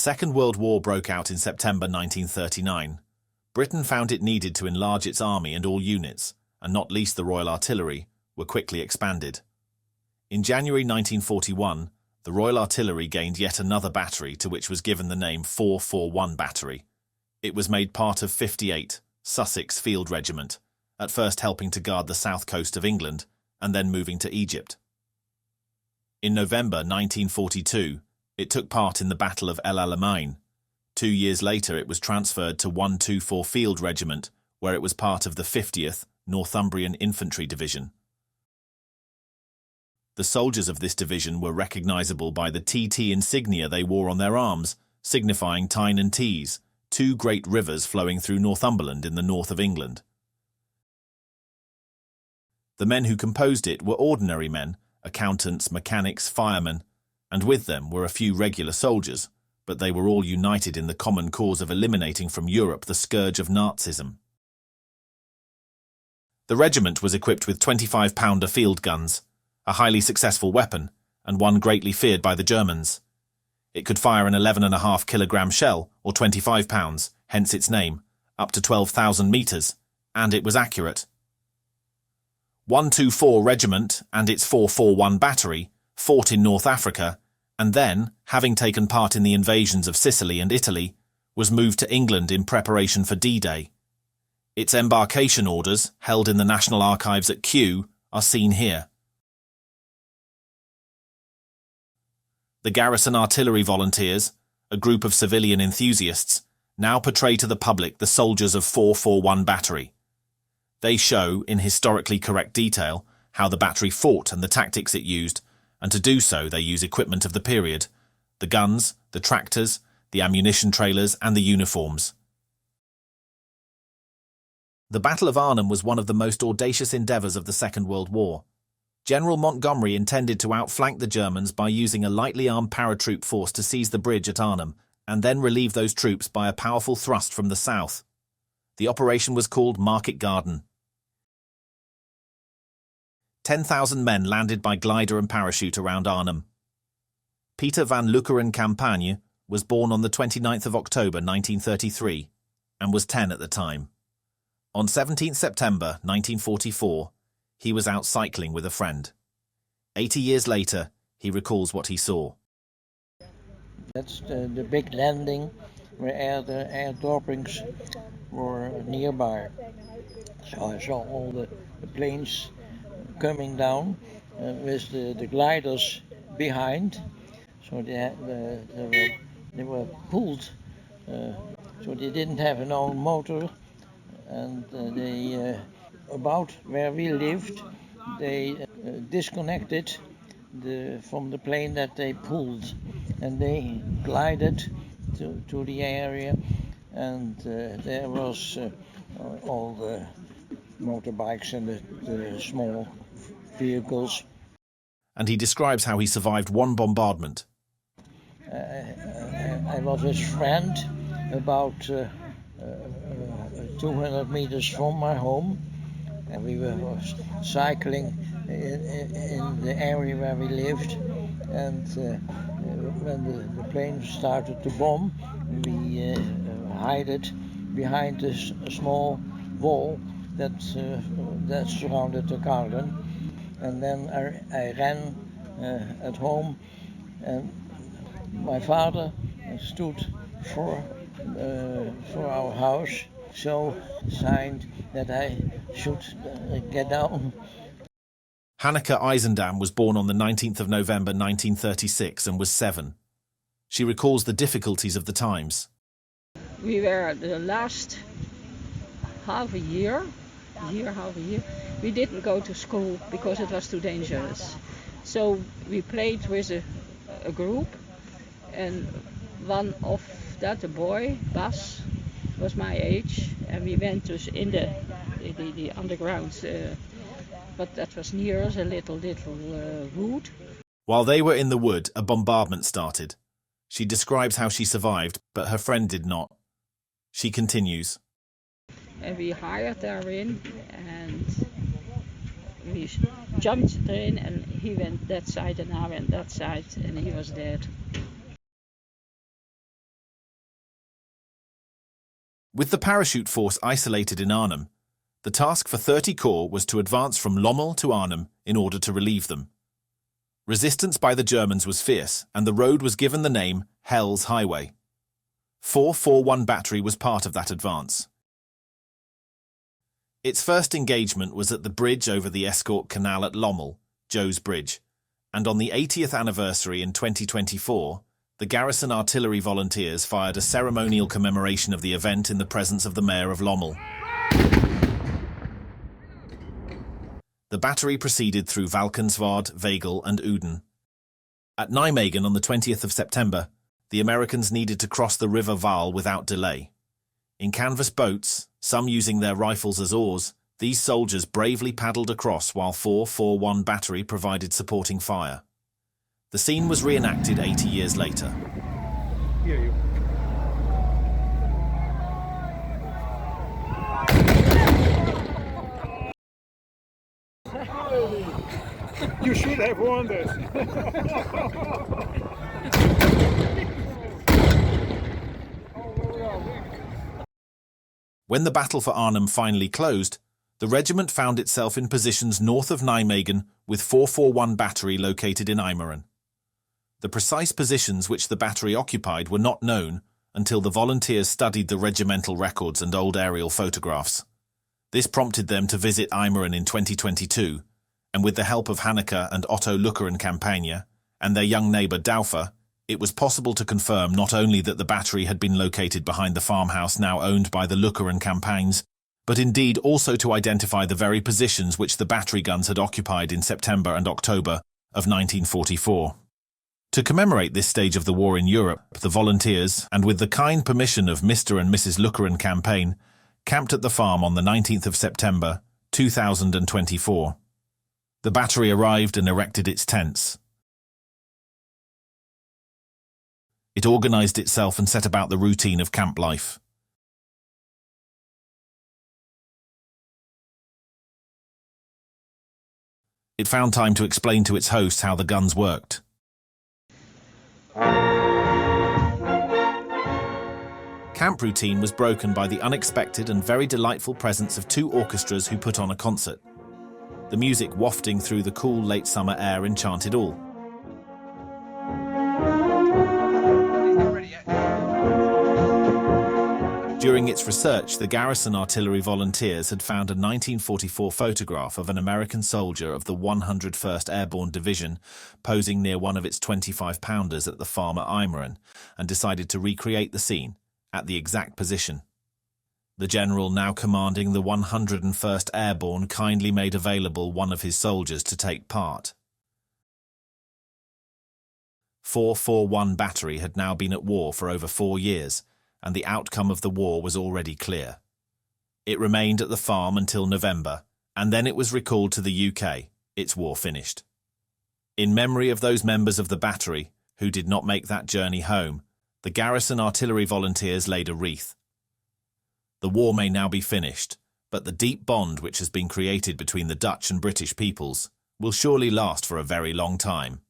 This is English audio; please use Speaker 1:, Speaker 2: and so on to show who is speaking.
Speaker 1: Second World War broke out in September 1939. Britain found it needed to enlarge its army, and all units, and not least the Royal Artillery, were quickly expanded. In January 1941, the Royal Artillery gained yet another battery, to which was given the name 441 Battery. It was made part of 58, Sussex Field Regiment, at first helping to guard the south coast of England, and then moving to Egypt. In November 1942, it took part in the Battle of El Alamein. 2 years later, it was transferred to 124 Field Regiment, where it was part of the 50th Northumbrian Infantry Division. The soldiers of this division were recognisable by the TT insignia they wore on their arms, signifying Tyne and Tees, two great rivers flowing through Northumberland in the north of England. The men who composed it were ordinary men, accountants, mechanics, firemen, and with them were a few regular soldiers, but they were all united in the common cause of eliminating from Europe the scourge of Nazism. The regiment was equipped with 25-pounder field guns, a highly successful weapon, and one greatly feared by the Germans. It could fire an 11.5-kilogram shell, or 25 pounds, hence its name, up to 12,000 metres, and it was accurate. 124 Regiment and its 441 Battery fought in North Africa, and then, having taken part in the invasions of Sicily and Italy, was moved to England in preparation for D-Day. Its embarkation orders, held in the National Archives at Kew, are seen here. The Garrison Artillery Volunteers, a group of civilian enthusiasts, now portray to the public the soldiers of 441 Battery. They show, in historically correct detail, how the battery fought and the tactics it used, and to do so they use equipment of the period: the guns, the tractors, the ammunition trailers and the uniforms. The Battle of Arnhem was one of the most audacious endeavours of the Second World War. General Montgomery intended to outflank the Germans by using a lightly armed paratroop force to seize the bridge at Arnhem, and then relieve those troops by a powerful thrust from the south. The operation was called Market Garden. 10,000 men landed by glider and parachute around Arnhem. Peter van Luckeren-Campagne was born on the 29th of October 1933 and was 10 at the time. On 17th September 1944, he was out cycling with a friend. 80 years later, he recalls what he saw.
Speaker 2: That's the big landing where the air droppings were nearby. So I saw all the planes coming down with the gliders behind. So they were pulled, so they didn't have an own motor, and they about where we lived, they disconnected from the plane that they pulled, and they glided to the area, and there was all the motorbikes and the small vehicles.
Speaker 1: And he describes how he survived one bombardment.
Speaker 2: I was with a friend about 200 meters from my home, and we were cycling in the area where we lived, and when the plane started to bomb, we hid behind this small wall that surrounded the garden, and then I ran at home, and my father stood for our house, so signed that I should get down.
Speaker 1: Hanneke Eisendam was born on the 19th of November 1936 and was 7. She recalls the difficulties of the times.
Speaker 3: We were the last half a year, we didn't go to school because it was too dangerous. So we played with a group, and one of that, a boy, Bas, was my age, and we went to in the underground, but that was near us, a little wood.
Speaker 1: While they were in the wood, a bombardment started. She describes how she survived, but her friend did not. She continues.
Speaker 3: And we hired therein, and we jumped in, and he went that side and I went that side, and he was dead.
Speaker 1: With the parachute force isolated in Arnhem, the task for 30 Corps was to advance from Lommel to Arnhem in order to relieve them. Resistance by the Germans was fierce, and the road was given the name Hell's Highway. 441 Battery was part of that advance. Its first engagement was at the bridge over the Escaut Canal at Lommel, Joe's Bridge, and on the 80th anniversary in 2024, the Garrison Artillery Volunteers fired a ceremonial commemoration of the event in the presence of the Mayor of Lommel. The battery proceeded through Valkenswaard, Vegel and Uden. At Nijmegen on the 20th of September, the Americans needed to cross the River Vaal without delay. In canvas boats, some using their rifles as oars, these soldiers bravely paddled across while 441 Battery provided supporting fire. The scene was reenacted 80 years later.
Speaker 4: You should have won this.
Speaker 1: When the battle for Arnhem finally closed, the regiment found itself in positions north of Nijmegen with 441 Battery located in Imst. The precise positions which the battery occupied were not known until the volunteers studied the regimental records and old aerial photographs. This prompted them to visit Imst in 2022, and with the help of Hanneke and Otto Luckeren Campagne and their young neighbour Doufer, it was possible to confirm not only that the battery had been located behind the farmhouse now owned by the Luckeren Campagnes, but indeed also to identify the very positions which the battery guns had occupied in September and October of 1944. To commemorate this stage of the war in Europe, the volunteers, and with the kind permission of Mr. and Mrs. Luckeren Campagne, camped at the farm on the 19th of September, 2024. The battery arrived and erected its tents. It organized itself and set about the routine of camp life. It found time to explain to its hosts how the guns worked. Camp routine was broken by the unexpected and very delightful presence of two orchestras who put on a concert. The music wafting through the cool late summer air enchanted all. During its research, the Garrison Artillery Volunteers had found a 1944 photograph of an American soldier of the 101st Airborne Division posing near one of its 25-pounders at the farm at Imst and decided to recreate the scene at the exact position. The general now commanding the 101st Airborne kindly made available one of his soldiers to take part. 441 Battery had now been at war for over 4 years, and the outcome of the war was already clear. It remained at the farm until November, and then it was recalled to the UK, its war finished. In memory of those members of the battery who did not make that journey home, the Garrison Artillery Volunteers laid a wreath. The war may now be finished, but the deep bond which has been created between the Dutch and British peoples will surely last for a very long time.